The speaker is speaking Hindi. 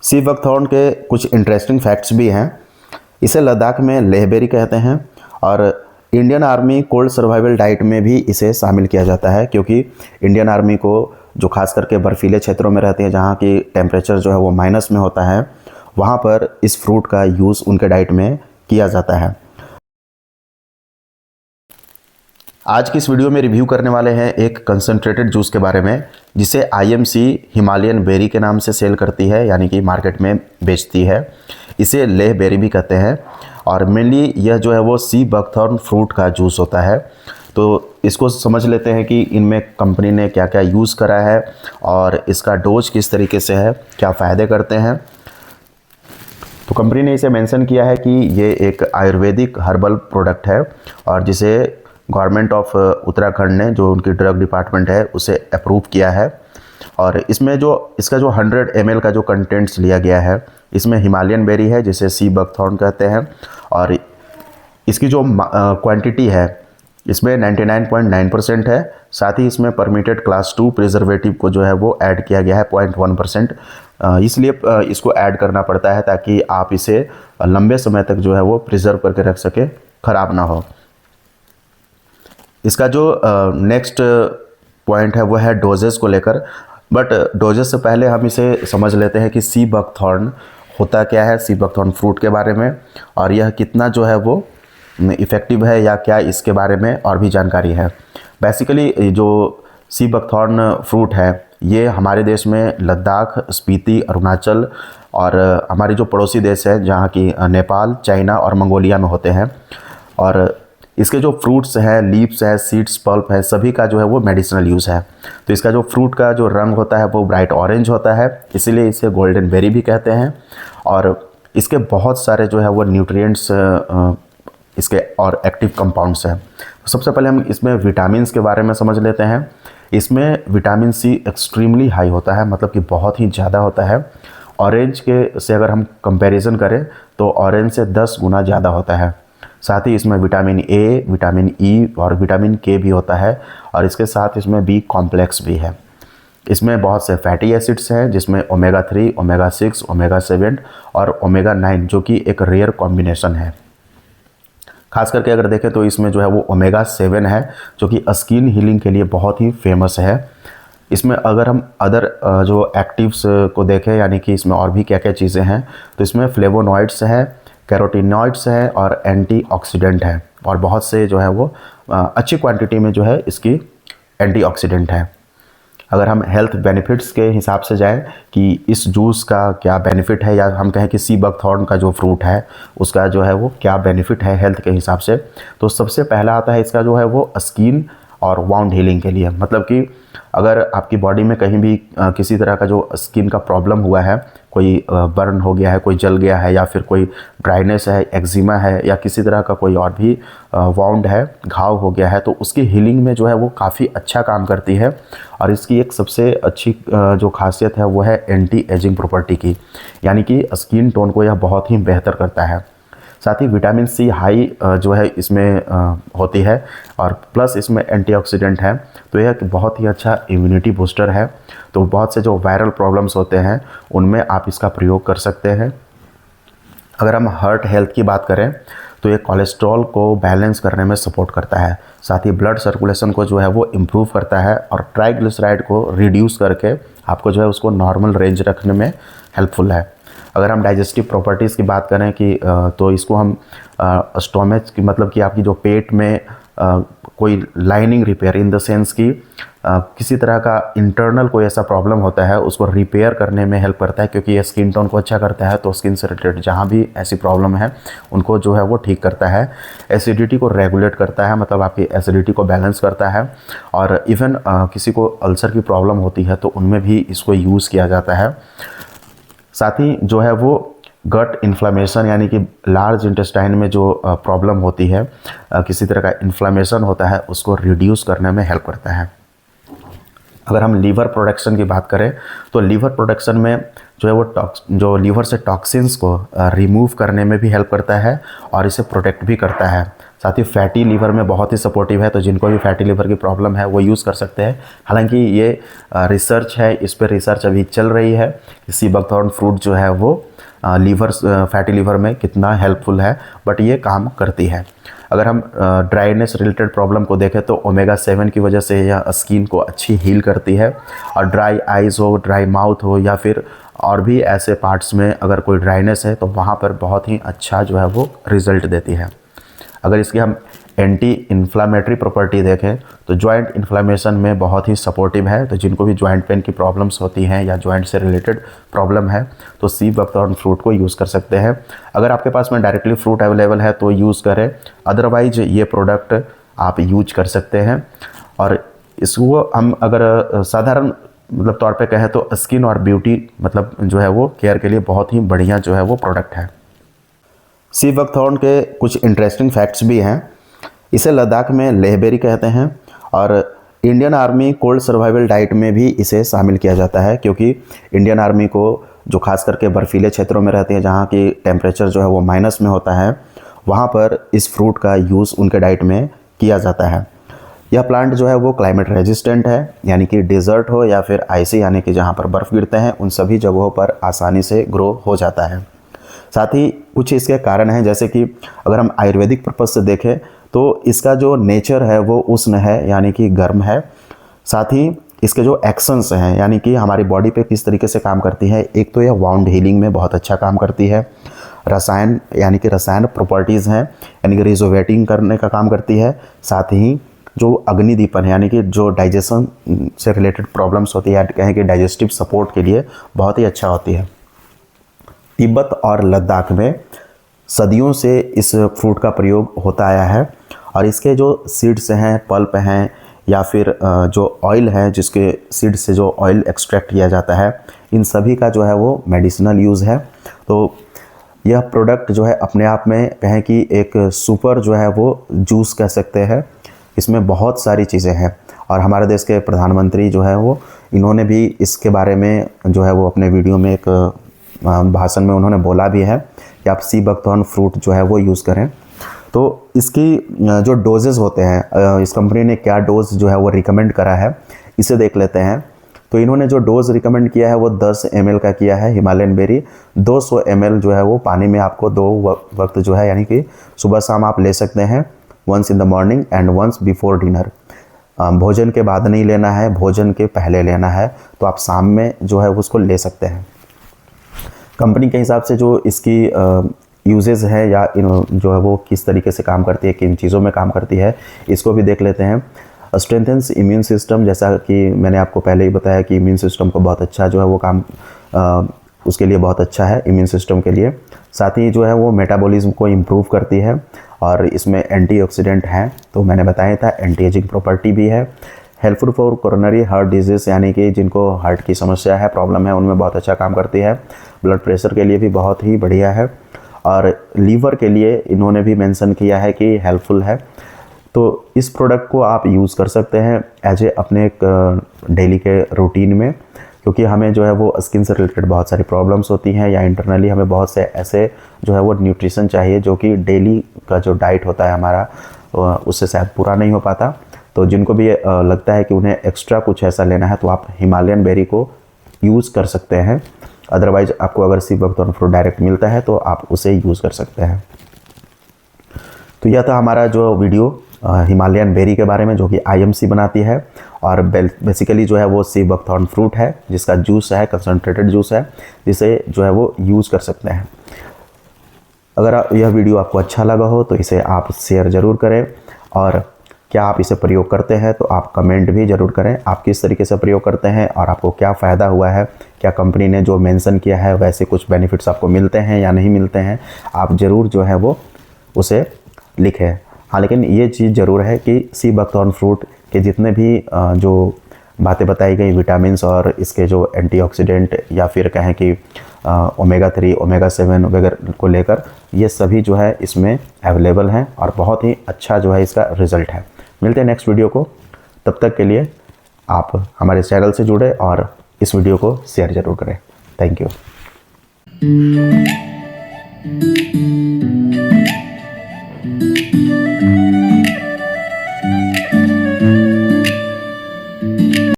सी बकथॉर्न के कुछ इंटरेस्टिंग फैक्ट्स भी हैं। इसे लद्दाख में लेहबेरी कहते हैं और Indian army cold survival diet में भी इसे शामिल किया जाता है, क्योंकि इंडियन आर्मी को जो खास करके बर्फीले क्षेत्रों में रहते हैं जहाँ की टेम्परेचर जो है वो माइनस में होता है, वहाँ पर इस फ्रूट का यूज़ उनके डाइट में किया जाता है। आज की इस वीडियो में रिव्यू करने वाले हैं एक कंसंट्रेटेड जूस के बारे में, जिसे आईएमसी हिमालयन बेरी के नाम से सेल करती है, यानी कि मार्केट में बेचती है। इसे लेह बेरी भी कहते हैं और मेनली यह जो है वो सी बकथॉर्न फ्रूट का जूस होता है। तो इसको समझ लेते हैं कि इनमें कंपनी ने क्या क्या यूज़ करा है और इसका डोज किस तरीके से है, क्या फ़ायदे करते हैं। तो कंपनी ने इसे मेंशन किया है कि ये एक आयुर्वेदिक हर्बल प्रोडक्ट है और जिसे गवर्नमेंट ऑफ उत्तराखंड ने, जो उनकी ड्रग डिपार्टमेंट है, उसे अप्रूव किया है। और इसमें जो इसका जो 100 ml का जो कंटेंट्स लिया गया है, इसमें हिमालयन बेरी है जिसे सी बकथॉर्न कहते हैं और इसकी जो क्वांटिटी है इसमें 99.9% है। साथ ही इसमें परमिटेड क्लास 2 प्रिजर्वेटिव को जो है वो ऐड किया गया है 0.1%। इसलिए इसको ऐड करना पड़ता है ताकि आप इसे लंबे समय तक जो है वो प्रिजर्व करके रख सके, ख़राब ना हो। इसका जो नेक्स्ट पॉइंट है वो है डोजेस को लेकर, बट डोजेस से पहले हम इसे समझ लेते हैं कि सी बकथॉर्न होता क्या है, सी बकथॉर्न फ्रूट के बारे में, और यह कितना जो है वो इफ़ेक्टिव है या क्या इसके बारे में और भी जानकारी है। बेसिकली जो सी बकथॉर्न फ्रूट है ये हमारे देश में लद्दाख, स्पीति, अरुणाचल और हमारी जो पड़ोसी देश है जहाँ की नेपाल, चाइना और मंगोलिया में होते हैं। और इसके जो फ्रूट्स हैं, लीव्स है, सीड्स, पल्प है, सभी का जो है वो मेडिसिनल यूज़ है। तो इसका जो फ्रूट का जो रंग होता है वो ब्राइट ऑरेंज होता है, इसीलिए इसे गोल्डन बेरी भी कहते हैं। और इसके बहुत सारे जो है वो न्यूट्रिएंट्स इसके और एक्टिव कंपाउंड्स हैं। तो सबसे पहले हम इसमें विटामिन्स के बारे में समझ लेते हैं। इसमें विटामिन सी एक्सट्रीमली हाई होता है, मतलब कि बहुत ही ज़्यादा होता है। ऑरेंज के से अगर हम कंपैरिजन करें तो ऑरेंज से 10 गुना ज़्यादा होता है। साथ ही इसमें विटामिन ए, विटामिन ई और विटामिन के भी होता है और इसके साथ इसमें बी कॉम्प्लेक्स भी है। इसमें बहुत से फैटी एसिड्स हैं जिसमें ओमेगा 3, ओमेगा 6, ओमेगा 7 और ओमेगा 9, जो कि एक रेयर कॉम्बिनेशन है। खास करके अगर देखें तो इसमें जो है वो ओमेगा 7 है, जो कि स्किन हीलिंग के लिए बहुत ही फेमस है। इसमें अगर हम अदर जो एक्टिव्स को देखें, यानी कि इसमें और भी क्या क्या चीज़ें हैं, तो इसमें फ्लेवोनॉइड्स है, कैरोटीनॉइड्स है और एंटीऑक्सीडेंट है, और बहुत से जो है वो अच्छी क्वांटिटी में जो है इसकी एंटीऑक्सीडेंट है। अगर हम हेल्थ बेनिफिट्स के हिसाब से जाएं कि इस जूस का क्या बेनिफिट है, या हम कहें कि सी बकथॉर्न का जो फ्रूट है उसका जो है वो क्या बेनिफिट है हेल्थ के हिसाब से, तो सबसे पहला आता है इसका जो है वो स्किन और वाउंड हीलिंग के लिए। मतलब कि अगर आपकी बॉडी में कहीं भी किसी तरह का जो स्किन का प्रॉब्लम हुआ है, कोई बर्न हो गया है, कोई जल गया है, या फिर कोई ड्राइनेस है, एक्जिमा है, या किसी तरह का कोई और भी वाउंड है, घाव हो गया है, तो उसकी हीलिंग में जो है वो काफ़ी अच्छा काम करती है। और इसकी एक सबसे अच्छी जो खासियत है वो है एंटी एजिंग प्रॉपर्टी की, यानी कि स्किन टोन को यह बहुत ही बेहतर करता है। साथ ही विटामिन सी हाई जो है इसमें होती है और प्लस इसमें एंटीऑक्सीडेंट है, तो यह बहुत ही अच्छा इम्यूनिटी बूस्टर है। तो बहुत से जो वायरल प्रॉब्लम्स होते हैं उनमें आप इसका प्रयोग कर सकते हैं। अगर हम हार्ट हेल्थ की बात करें तो ये कोलेस्ट्रॉल को बैलेंस करने में सपोर्ट करता है। साथ ही ब्लड सर्कुलेशन को जो है वो इम्प्रूव करता है और ट्राइग्लिसराइड को रिड्यूस करके आपको जो है उसको नॉर्मल रेंज रखने में हेल्पफुल है। अगर हम डाइजेस्टिव प्रॉपर्टीज़ की बात करें कि तो इसको हम स्टोमच की, मतलब कि आपकी जो पेट में कोई lining repair, in the sense कि किसी तरह का इंटरनल कोई ऐसा प्रॉब्लम होता है उसको रिपेयर करने में हेल्प करता है, क्योंकि ये स्किन टोन को अच्छा करता है। तो स्किन से रिलेटेड जहाँ भी ऐसी प्रॉब्लम है उनको जो है वो ठीक करता है। एसिडिटी को रेगुलेट करता है, मतलब आपकी एसिडिटी को बैलेंस करता है। और इवन किसी को अल्सर की प्रॉब्लम होती है तो उनमें भी इसको यूज़ किया जाता है। साथ ही जो है वो गट इन्फ्लामेशन, यानी कि लार्ज इंटेस्टाइन में जो प्रॉब्लम होती है, किसी तरह का इन्फ्लामेशन होता है, उसको रिड्यूस करने में हेल्प करता है। अगर हम लीवर प्रोडक्शन की बात करें तो लीवर प्रोडक्शन में जो है वो जो लीवर से टॉक्सिन्स को रिमूव करने में भी हेल्प करता है और इसे प्रोटेक्ट भी करता है। साथ ही फैटी लीवर में बहुत ही सपोर्टिव है, तो जिनको भी फैटी लीवर की प्रॉब्लम है वो यूज़ कर सकते हैं। हालांकि ये रिसर्च है, इस पर रिसर्च अभी चल रही है कि सी बकथॉर्न फ्रूट जो है वो फैटी लीवर में कितना हेल्पफुल है, बट ये काम करती है। अगर हम ड्राइनेस रिलेटेड प्रॉब्लम को देखें तो ओमेगा 7 की वजह से यह स्किन को अच्छी हील करती है, और ड्राई आइज़ हो, ड्राई माउथ हो, या फिर और भी ऐसे पार्ट्स में अगर कोई ड्राइनेस है तो वहाँ पर बहुत ही अच्छा जो है वो रिज़ल्ट देती है। अगर इसकी हम एंटी इन्फ्लामेटरी प्रॉपर्टी देखें तो जॉइंट इन्फ्लामेशन में बहुत ही सपोर्टिव है, तो जिनको भी जॉइंट पेन की प्रॉब्लम्स होती हैं या जॉइंट से रिलेटेड प्रॉब्लम है तो सी बकथॉर्न फ्रूट को यूज़ कर सकते हैं। अगर आपके पास में डायरेक्टली फ्रूट अवेलेबल है तो यूज़ करें, अदरवाइज ये प्रोडक्ट आप यूज कर सकते हैं। और इसको हम अगर साधारण मतलब तौर पे कहें तो स्किन और ब्यूटी मतलब जो है वो केयर के लिए बहुत ही बढ़िया जो है वो प्रोडक्ट है। सी बकथॉर्न के कुछ इंटरेस्टिंग फैक्ट्स भी हैं। इसे लद्दाख में लेहबेरी कहते हैं, और Indian army cold survival diet में भी इसे शामिल किया जाता है, क्योंकि इंडियन आर्मी को जो खास करके बर्फीले क्षेत्रों में रहते हैं जहाँ की टेम्परेचर जो है वो माइनस में होता है, वहाँ पर इस फ्रूट का यूज़ उनके डाइट में किया जाता है। यह प्लांट जो है वो क्लाइमेट रेजिस्टेंट है, यानी कि डिज़र्ट हो या फिर आइसी यानी कि जहाँ पर बर्फ़ गिरते हैं उन सभी जगहों पर आसानी से ग्रो हो जाता है। साथ ही कुछ इसके कारण हैं, जैसे कि अगर हम आयुर्वेदिक पर्पज से देखें तो इसका जो नेचर है वो उष्ण है, यानी कि गर्म है। साथ ही इसके जो एक्शंस हैं, यानी कि हमारी बॉडी पे किस तरीके से काम करती है, एक तो यह वाउंड हीलिंग में बहुत अच्छा काम करती है। रसायन यानी कि रसायन प्रॉपर्टीज़ हैं, यानी कि रिजोवेटिंग करने का काम करती है। साथ ही जो अग्निदीपन है, यानी कि जो डाइजेशन से रिलेटेड प्रॉब्लम्स होती है या कहें कि डाइजेस्टिव सपोर्ट के लिए बहुत ही अच्छा होती है। तिब्बत और लद्दाख में सदियों से इस फ्रूट का प्रयोग होता आया है, और इसके जो सीड्स हैं, पल्प हैं, या फिर जो ऑयल है जिसके सीड से जो ऑयल एक्सट्रैक्ट किया जाता है, इन सभी का जो है वो मेडिसिनल यूज़ है। तो यह प्रोडक्ट जो है अपने आप में कहें कि एक सुपर जो है वो जूस कह सकते हैं। इसमें बहुत सारी चीज़ें हैं, और हमारे देश के प्रधानमंत्री जो है वो इन्होंने भी इसके बारे में जो है वो अपने वीडियो में एक भाषण में उन्होंने बोला भी है कि आप सी बकथॉर्न फ्रूट जो है वो यूज़ करें। तो इसकी जो डोजेज़ होते हैं, इस कंपनी ने क्या डोज जो है वो रिकमेंड करा है, इसे देख लेते हैं। तो इन्होंने जो डोज़ रिकमेंड किया है वो 10 ml का किया है। हिमालयन बेरी 200 ml जो है वो पानी में आपको 2 वक्त जो है, यानी कि सुबह शाम आप ले सकते हैं, once in the morning and once before dinner. भोजन के बाद नहीं लेना है, भोजन के पहले लेना है, तो आप शाम में जो है उसको ले सकते हैं। कंपनी के हिसाब से जो इसकी यूजेस है या जो है वो किस तरीके से काम करती है, किन चीज़ों में काम करती है, इसको भी देख लेते हैं। स्ट्रेंथन्स इम्यून सिस्टम, जैसा कि मैंने आपको पहले ही बताया कि इम्यून सिस्टम को बहुत अच्छा जो है वो काम उसके लिए बहुत अच्छा है इम्यून सिस्टम के लिए। साथ ही जो है वो मेटाबॉलिज्म को इम्प्रूव करती है, और इसमें एंटीऑक्सीडेंट हैं, तो मैंने बताया था एंटी एजिंग प्रॉपर्टी भी है। Helpful for coronary heart disease, यानी कि जिनको हार्ट की समस्या है, प्रॉब्लम है, उनमें बहुत अच्छा काम करती है। ब्लड प्रेशर के लिए भी बहुत ही बढ़िया है, और लीवर के लिए इन्होंने भी मेंशन किया है कि हेल्पफुल है। तो इस प्रोडक्ट को आप यूज़ कर सकते हैं एज ए अपने एक डेली के रूटीन में, क्योंकि हमें जो है वो स्किन से रिलेटेड बहुत सारी प्रॉब्लम्स होती हैं, या इंटरनली हमें बहुत से ऐसे जो है वो न्यूट्रिशन चाहिए जो कि डेली का जो डाइट होता है हमारा उससे शायद पूरा नहीं हो पाता। तो जिनको भी लगता है कि उन्हें एक्स्ट्रा कुछ ऐसा लेना है तो आप हिमालयन बेरी को यूज़ कर सकते हैं। अदरवाइज आपको अगर सी बकथॉर्न फ्रूट डायरेक्ट मिलता है तो आप उसे यूज़ कर सकते हैं। तो यह था हमारा जो वीडियो हिमालयन बेरी के बारे में, जो कि IMC बनाती है, और बेसिकली जो है वो सी बकथॉर्न फ्रूट है जिसका जूस है, कंसनट्रेटेड जूस है, जिसे जो है वो यूज़ कर सकते हैं। अगर यह वीडियो आपको अच्छा लगा हो तो इसे आप शेयर ज़रूर करें, और क्या आप इसे प्रयोग करते हैं तो आप कमेंट भी ज़रूर करें। आप किस तरीके से प्रयोग करते हैं और आपको क्या फ़ायदा हुआ है, क्या कंपनी ने जो मेंशन किया है वैसे कुछ बेनिफिट्स आपको मिलते हैं या नहीं मिलते हैं, आप ज़रूर जो है वो उसे लिखें। हाँ, लेकिन ये चीज़ ज़रूर है कि सी बकथॉर्न फ्रूट के जितने भी जो बातें बताई गई, विटामिन्स और इसके जो एंटीऑक्सीडेंट या फिर कहें कि ओमेगा 3, ओमेगा 7 वगैरह को लेकर, ये सभी जो है इसमें अवेलेबल हैं, और बहुत ही अच्छा जो है इसका रिज़ल्ट है। मिलते हैं नेक्स्ट वीडियो को, तब तक के लिए आप हमारे चैनल से जुड़े और इस वीडियो को शेयर ज़रूर करें। Thank you.